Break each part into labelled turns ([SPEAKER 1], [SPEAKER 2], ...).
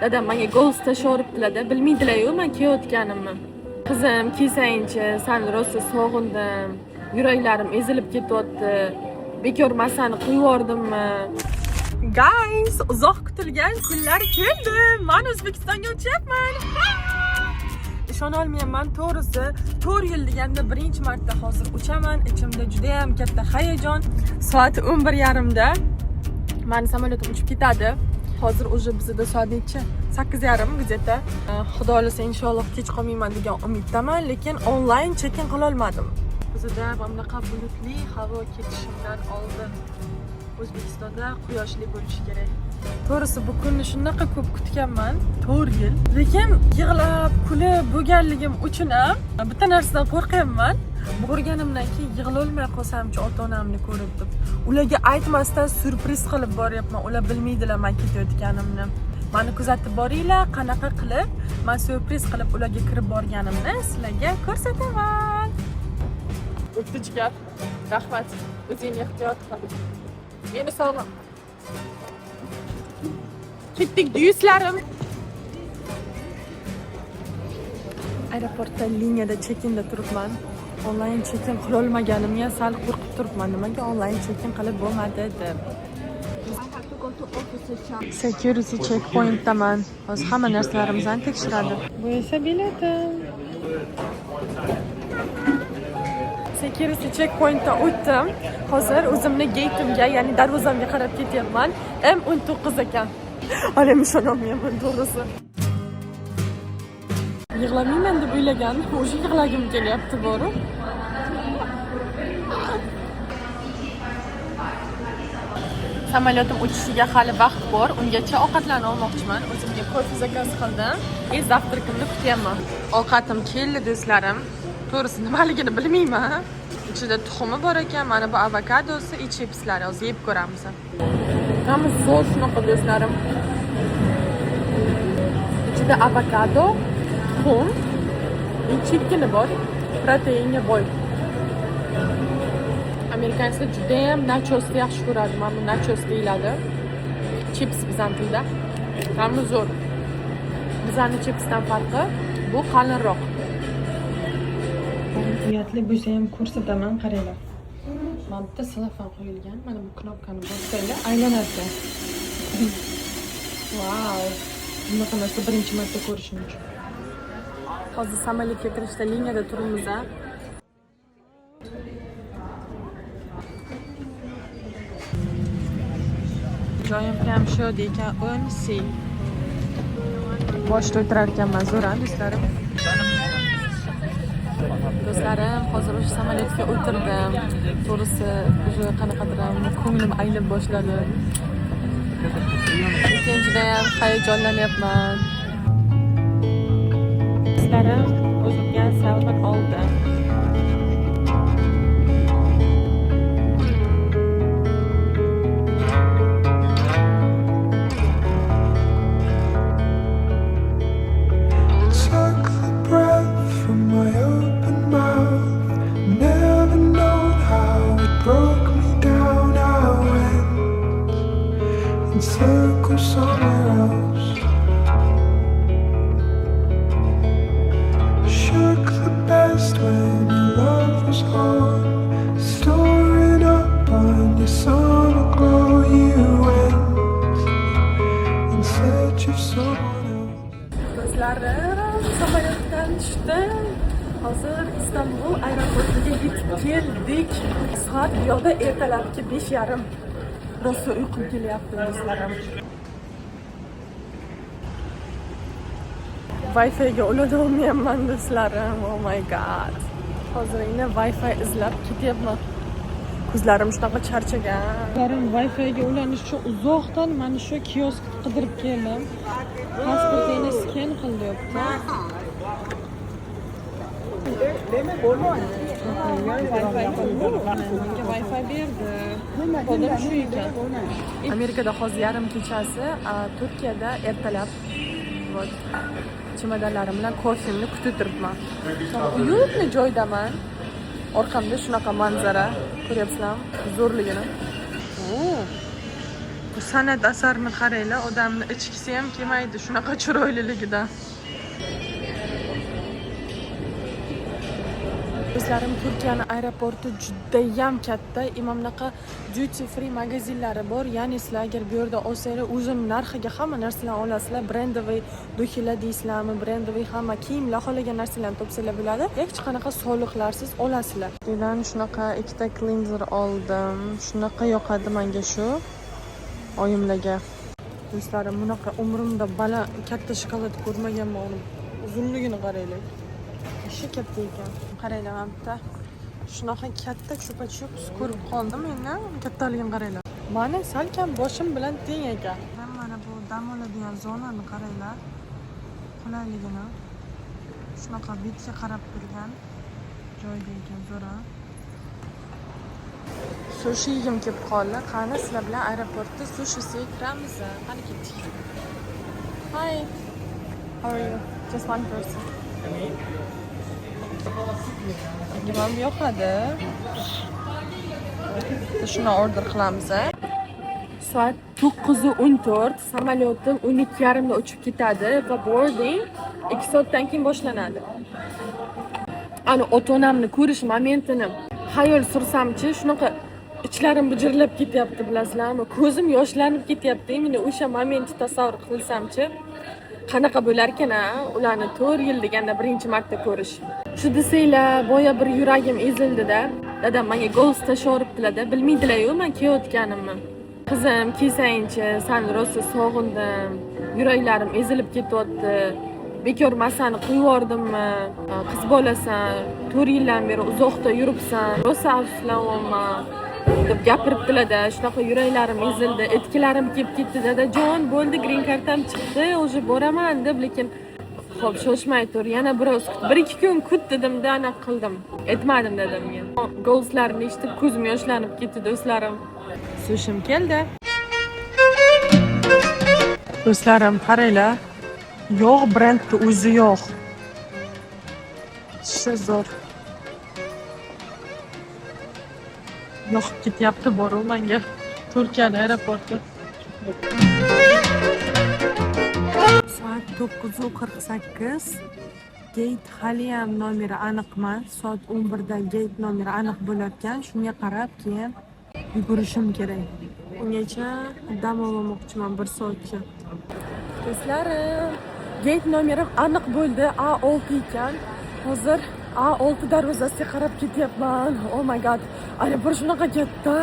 [SPEAKER 1] Dadam menga golf tashoribdilar-da, bilmaydilar-yu men kiyayotganimni. Qizim, kiysangchi, seni rosa sog'indim. Yuraklarim ezilib ketyapti. Bekor masani qo'yib yubordimmi? Guys, uzoq kutilgan kunlar keldi. Men O'zbekistonga uchyapman. Ishona olmayapman, to'g'risi 4 yil deganda birinchi marta hozir uchaman. Ichimda juda ham katta hayajon. Soat 11:30da meni samolyotim uchib ketadi. Hozir уже bizda soat necha? 8:30 где-то. Xudo xolasa inshaalloh kech qolmayman degan umiddaman, lekin onlayn check-in qila olmadim. Bizda bunaqa bulutli havo ketishimdan oldin O'zbekistonda quyoshli bo'lishi kerak. To'g'risi bu kunni shunaqa ko'p kutganman, 4 yil. Lekin yig'lab, kulib bo'lganligim uchun ham bitta narsadan qo'rqyapman. Borganimdan keyin yig'lolmay qolsamchi ota-onamni ko'rib deb. Ularga aytmasdan surpriz qilib boryapman. Ular bilmaydilar men ketayotganimni. Meni kuzatib boringlar, qanaqa qilib men surpriz qilib ularga kirib borganimni sizlarga ko'rsataman. O'ttichkar, rahmat. O'zingni ehtiyot qil. Meni sog'in. Ketdik duyuslarim. Aeroportda liniyada check-inda turibman. Onlayn check-in qila olmaganimga sal qo'rqib turibman. Nimaga onlayn check-in qilib bo'lmadi deb. Security checkpointdaman. Hozir hamma narsalarimizni tekshiradi. Bu esa biletim. Security checkpointdan o'tdim. Hozir o'zimni gate'imga, ya'ni darvozamga qarab ketyapman. M19 ekan. Hali ishonolmayapman to'g'risi. Yig'lamayman deb o'ylagandim, o'sha yig'lagim kelyapti boru. Samolyotim uchishiga hali vaqt bor. Ungacha ovqatlanib olmoqchiman. O'zimga kofe zakaz qildim. Zavtrikimni kutyapman. Ovqatim keldi do'stlarim. To'g'risi nimaligini bilmayman. İçinde tuxumi bor ekan, mana bu avokadosi, chipslar. Hozir yeb ko'ramiz. Hamma zo'r shunaqa do'stlarim. Ichida avokado, tuxum, chipkini bor, proteinga boy. Amerikanlar juda ham nachosni yaxshi ko'radi. Mana bu nachos deyiladi. Chips bizning tilda. Hamma zo'r. Bizning chipsdan farqi bu qalinroq. Uyatli bo'lsa ham ko'rsataman, qaranglar. Mana bitta selofan qo'yilgan. Mana bu knopkani bossangiz aylanadi. Vau! Bunaqa narsa birinchi marta ko'rishim uchun. Hozir samolyotga kirishda liniyada turibmiz. Joyim ham shu degan 10C. Boshda o'tirar ekanman, zo'ra do'stlarim. Do'stlarim, hozir o'sha samolyotga o'tirdim. To'g'risi, o'sha qanaqadir ko'nglim aynib boshladi. Lekin juda ham hayajonlanyapman. Do'stlarim, o'zimga selfie oldim. Samolyotdan tushdim. Hozir Istanbul aeroportiga yetib keldik. Soat bu yoqda ertalabki 5:30. Rosa uyqum kelyapti do'stlarim. Wi-Fi ga ulana olmayapman do'stlarim. Oh my god. Hozir yana Wi-Fi izlab ketyapman. Ko'zlarim shunaqa charchagan. Ko'zlarim Wi-Fi ga ulanish uchun uzoqdan mana shu kiosk qidirib keldim. Pasportingni sken qil deyapti. Wi-Fi berdi. Qo'lim shu ekan. Amerikada hozir yarim kechasi, Turkiyada ertalab. Вот. Chimodanlarim bilan kofemni kutib turibman. Uyutli joydaman. Orqamda shunaqa manzara ko'ryapsizlarmi? Zo'rligini. Bu san'at asarini qaranglar, odamni ichkisi ham kelmaydi shunaqa chiroyliligidan. Bizlarim Turkiyaning aeroporti juda ham katta. Imomnaqa duty free magazinlari bor. Ya'ni sizlar agar bu yerda olsanglar o'zini narxiga hamma narsalarni olasizlar. Brandoviy do'killar deysizlarmi, brandoviy hamma kiyimlar, xohlagan narsalarni topsanglar bo'ladi. Hech qanaqa soliqlarsiz olasizlar. Bundan shunaqa ikkita cleanser oldim. Shunaqa yoqadi menga shu oyimlarga. Do'stlarim, bunaqa umrimda katta shokolad ko'rmaganman. Uzunligini qaranglar. Ishi katta ekan. Qaranglar, mana bitta shunaqa katta chupa-chups ko'rib qoldim endi. Kattaligini qaranglar. Mana salkam boshim bilan teng ekan. Mana bu dam oladigan zonani qaranglar. Qulayligini. Shunaqa betga qarab turgan joyda ekan zo'ra. Sushi yegim kelib qoldi. Qani sizlar bilan aeroportda sushisiga kiramiz. Qani ketdik. Hi. How are you? Just one person. Nima yoqadi? Shuni order qilamiz. Soat 9:14, samolyotim 12:30 da uchib ketadi va boarding 2 soatdan keyin boshlanadi. Ani ota-onamni ko'rish momentini xayol sursamchi, shunaqa ichlarim bijirlab ketyapti, bilasizlarmi? Ko'zim yoshlanib ketyapti. Meni o'sha momentni tasavvur qilsamchi, qanaqa bo'lar ekan, ularni 4 yil deganda birinchi marta ko'rish. Shu desanglar, boya bir yuragim ezildi-da. Dadam menga gols tashlabdilar-da, bilmaydilar-ku men kelayotganimni. Qizim, kelsangchi, seni rosa sog'indim. Yuraklarim ezilib ketyapti. Bekor masani qo'yib yubordimmi? Qiz bolasan, 4 yildan beri uzoqda yuribsan. Rosa afsuslanyapman deb gapiribdilar-da. Shunaqa yuraklarim ezildi, etkilarim kelib ketdi. Dadajon, bo'ldi, green kartam chiqdi, o'zi boraman deb, lekin xo'p, shoshmay tur, yana biroz kut. 1-2 kun kut dedim-da, aniq qildim. Aytmadim dadamga. Golslarni eshitib ko'zim yoshlanib ketdi, do'stlarim. Sushim keldi. Do'stlarim, qaranglar. Yo'q, brendni o'zi yo'q. Shu zo'r. Yo'qib ketyapti boruv menga Turkiya aeroporti. Soat 9:48. Gate hali ham nomeri aniq emas. Soat 11 da gate nomeri aniq bo'larkan, shunga qarab keyin yugurishim kerak. Ungacha dam olmoqchiman 1 soatga. Do'stlarim, gate nomerim aniq bo'ldi. A6 ekan. Hozir A6 darvozasiga qarab ketyapman. Oh my god. Aeroport shunaqa katta.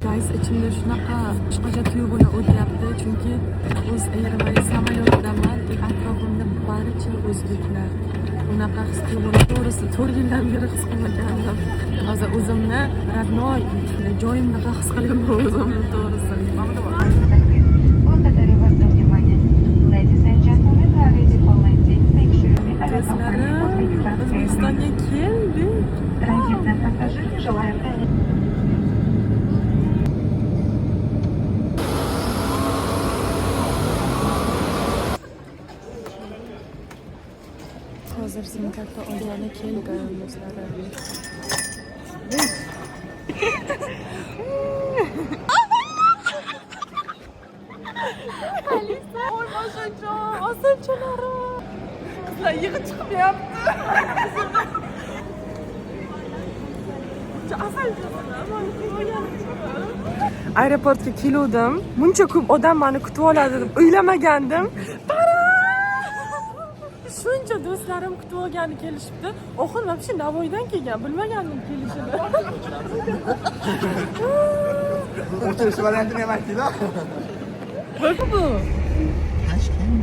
[SPEAKER 1] Guys, ichimda shunaqa boshqacha tuyg'ular o'tyapti, chunki o'z Airways samolyotidaman, atrofimda barcha o'zbeklar. Unaqa his tuyg'ular to'g'risi 4 yildan beri his qilmagandim. Hozir o'zimni родной joyimda his qilyapman o'zimni to'g'risi. O'zbekistonga keldik. Hozir sim karta olgani keldim, do'stlarim. Alisa, o'rmoshjon, osilchalarim. Qizlar yig'i chiqmayapti. Aeroportga keldim. Buncha ko'p odam meni kutib oladi deb o'ylamagandim. Shuncha do'stlarim kutib olgani kelishibdi. Oxir вообще Navoiydan kelgan, bilmagandim kelishini.
[SPEAKER 2] O'tirish variantini ham aytinglar.
[SPEAKER 1] Bu.
[SPEAKER 2] Toshkent.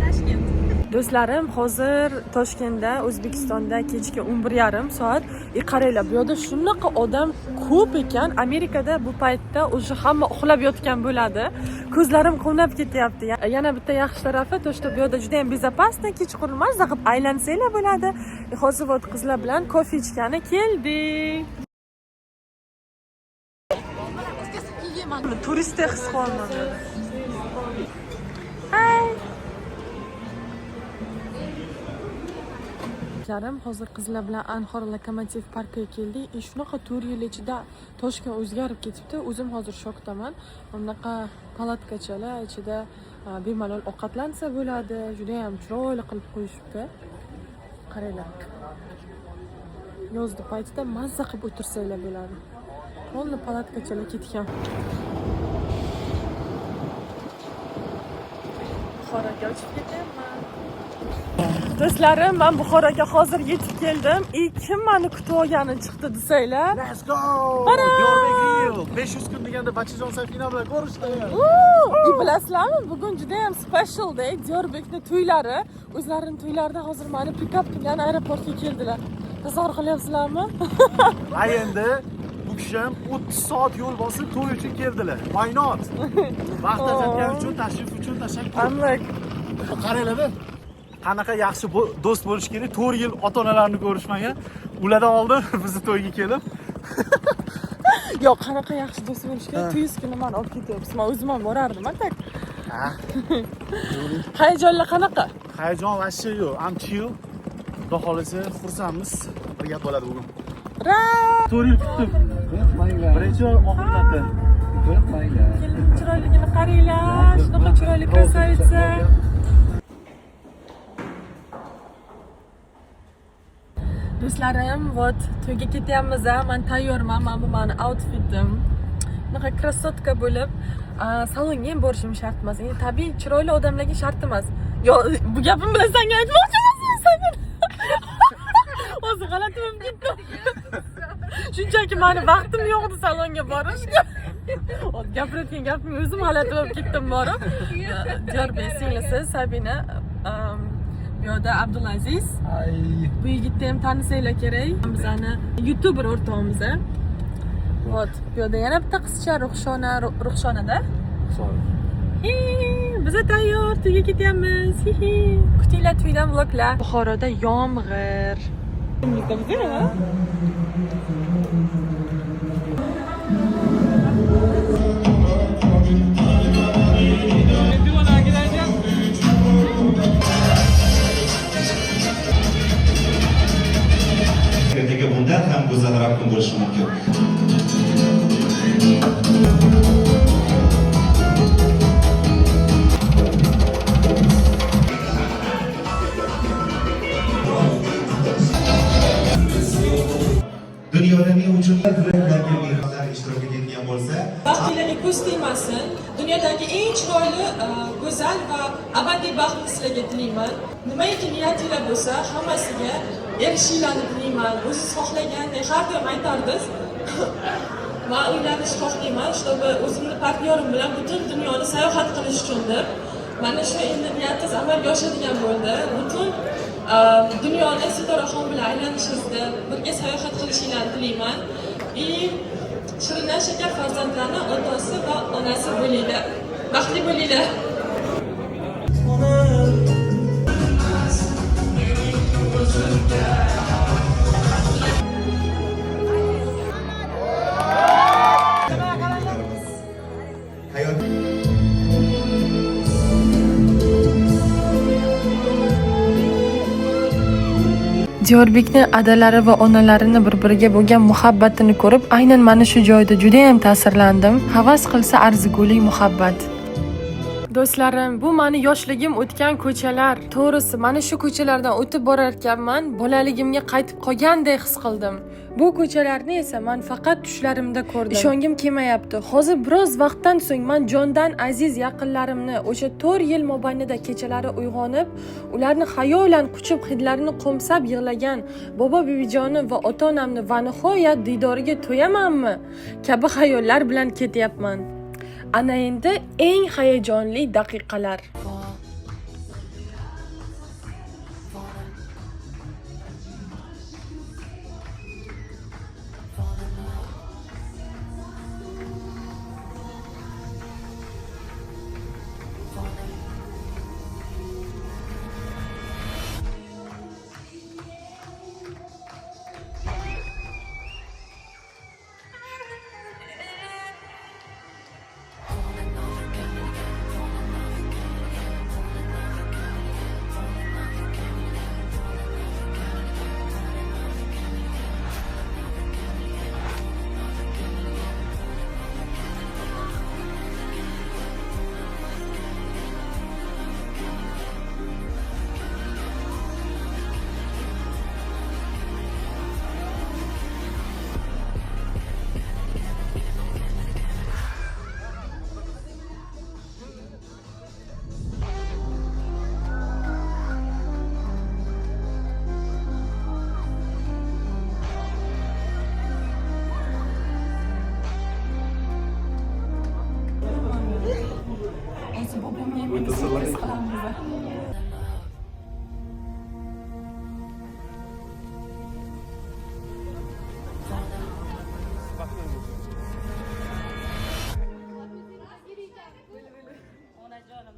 [SPEAKER 1] Toshkent. Do'stlarim, hozir Toshkentda, O'zbekistonda kechki 11:30 soat. Qaranglar, bu yerda shunaqa odam ko'p ekan. Amerikada bu paytda o'sha hamma uxlab yotgan bo'ladi. Ko'zlarim quvnab ketyapti. Yana bitta yaxshi tarafi, to'shda bu yerda juda ham bezopasno, kechqurun mazza qilib aylansanglar bo'ladi. Hozir vot qizlar bilan kofe ichgani keldik. Turistdek his qilaman. Hozir qizlar bilan Anhor Lokomotiv parkiga keldik. Shunaqa 4 yil ichida Toshkent o'zgarib ketibdi. O'zim hozir shokdaman. Bunaqa palatkachalar ichida bemalol ovqatlansa bo'ladi. Juda ham chiroyli qilib qo'yishibdi. Qaranglar. Yozda paytida mazza qilib o'tirsanglar bo'ladi. Qo'lni palatkachalar ketgan. Buxoroga uchib ketaman. Do'stlarim, men Buxoroga hozir yetib keldim. Kim meni kutib olgani chiqdi desanglar.
[SPEAKER 2] Let's go! Diyarbakir 500 kun deganda Bachijon Safina bilan ko'rishdi.
[SPEAKER 1] Bilasizlarmi, bugun juda ham special day. Diyarbakirning to'ylari, o'zlarining to'ylarida hozir meni pick-up qilgan aeroportga keldilar. Tasavvur qilyapsizlarmi?
[SPEAKER 2] Ha endi bu kishi ham 30 soat yo'l bosib to'y uchun keldilar. Why not? Vaqt ajratgani uchun, tashrif uchun tashakkur.
[SPEAKER 1] Aniq.
[SPEAKER 2] Qaranglar. Qanaqa yaxshi do'st bo'lish kerak. 4 yil ota-onalarni ko'rishmagan. Ulardan oldin bizni to'yga kelib.
[SPEAKER 1] Yo'q, qanaqa yaxshi do'st bo'lish kerak. 200 kuni men olib ketyapsiz. Men o'zim ham borardim, tak.
[SPEAKER 2] Ha.
[SPEAKER 1] Hayajonlar qanaqa?
[SPEAKER 2] Hayajon vashcha yo'q. I'm chill. Xudo xolasa xursandmiz. Bir gap bo'ladi bugun.
[SPEAKER 1] Ra!
[SPEAKER 2] 4 yil kutdim. Birinchi oxirladi.
[SPEAKER 1] Kelin chiroyligini qaranglar. Shunaqa chiroyli krasavitsa. Do'stlarim, vot to'yga ketyapmiz. Men tayyorman. Men bu meni outfitim. Bunaqa krasotka bo'lib, salonga ham borishim shart emas. Endi tabiiy chiroyli odamlarga shart emas. Yo, bu gapim bilan senga aytmoqchiman sen. O'zi g'alati bo'lib ketdim. Shunchaki meni vaqtim yo'q edi salonga borishga. Gapirayotgan gapim o'zim g'alati bo'lib ketdim borib. Diyarbakir singlisi Sabina, bu yerda Abdulaziz. Bu yigitni ham tanisanglar kerak. Bizani YouTuber o'rtog'imiz. Vot, bu yerda yana bitta qizcha Ruxshonada. Biz tayyor, to'yga ketyapmiz. Kutinglar to'ydan vloglar. Buxoroda yomg'ir.
[SPEAKER 3] Ertaga bundan ham go'zalroq kun bo'lishi mumkin. Dunyoda ne uchun renklarga mehmonlar ishtirok etgan bo'lsa,
[SPEAKER 1] Baxtlarga ko'z tegmasin. Dunyodagi eng chiroyli, go'zal va abadiy baxtni sizlarga tilayman. Nimaiki niyatinglar bo'lsa, hammasiga erishinglarni tilayman. O'zingiz xohlagandek har doim aytardingiz. Men uylanishni xohlayman, чтобы o'zimning partnyorim bilan butun dunyoni sayohat qilish uchun deb. Mana shu endi niyatingiz amalga oshadigan bo'ldi. Butun dunyoni Sidoraxon bilan aylanishingizni, birga sayohat qilishinglarni tilayman. Shirinlar shakar farzandlarni otasi va onasi bo'linglar. Baxtli bo'linglar.
[SPEAKER 3] hayot
[SPEAKER 1] Diyarbakirning adalari va onalarini bir-biriga bo'lgan muhabbatini ko'rib, aynan mana shu joyda juda ham ta'sirlandim. Havas qilsa arzigulik muhabbat. Do'stlarim, bu meni yoshligim o'tgan ko'chalar. To'g'risi, mana shu ko'chalardan o'tib borar ekanman, bolaligimga qaytib qolgandek his qildim. Bu ko'chalarni esa men faqat tushlarimda ko'rdim. Ishongim kelmayapti. Hozir biroz vaqtdan so'ng men jondan aziz yaqinlarimni o'sha 4 yil mobaynida kechalari uyg'onib, ularni xayolan quchib hidlarini qo'msab yig'lagan bobo bibijoni va ota-onamni va nihoyat diydoriga to'yamanmi kabi xayollar bilan ketyapman. Ana endi eng hayajonli daqiqalar.
[SPEAKER 4] Onajonim